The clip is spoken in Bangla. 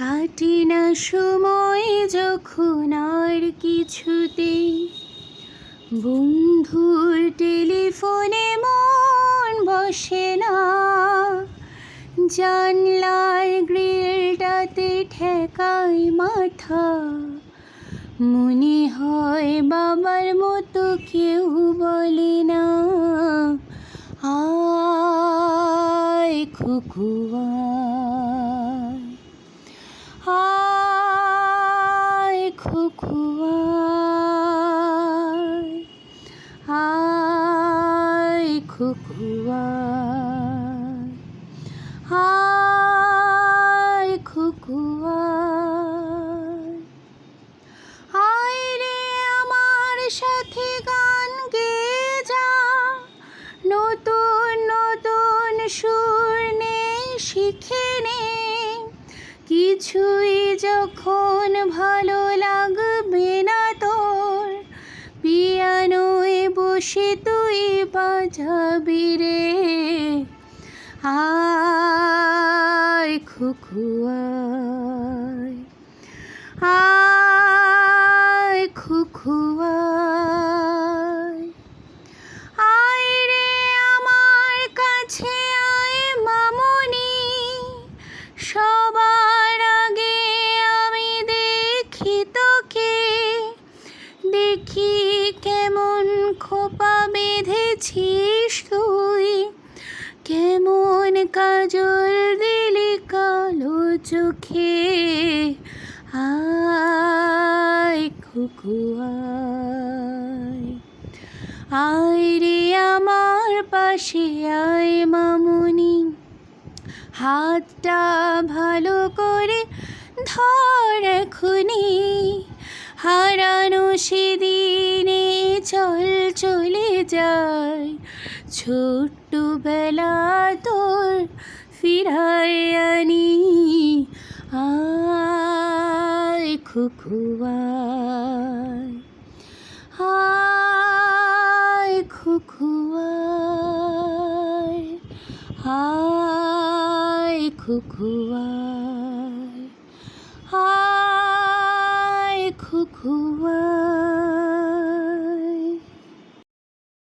কাটে না সময় যখন আর কিছুতেই বন্ধুর টেলিফোনে মন বসে না, জানলার গ্রিলটাতে ঠেকাই মাথা, মনে হয় বাবার মতো কেউ বলে না, আয় খুকু আয় খুকু আয় খুকু আয় খুকু আয় রে আমার সাথে গান গেয়ে যা, নতুন নতুন সুর নে শিখে নে, কিছুই যখন ভালো লাগবে না তোর, পিয়ানোয় বসে তুই বাজাবি রে, আয় খুকু আয় আয় খুকু আয় রে আমার কাছে আয় মামুনি, সবার আগে আমি দেখি তোকে, দেখি কেমন খোপা বেঁধেছিস তুই, কেমন কাজল দিলি কালো চোখে, আয় খুকু আয় রে আমার পাশে আয় মামুনি, হাতটা ভালো করে ধর এখনি, হারানো সেদিনে চল চলে যায়, ছোট্টবেলা তোর ফিরায় আনি, আয় খুকু আয় খুকু আয় খুকু আয় খুকু।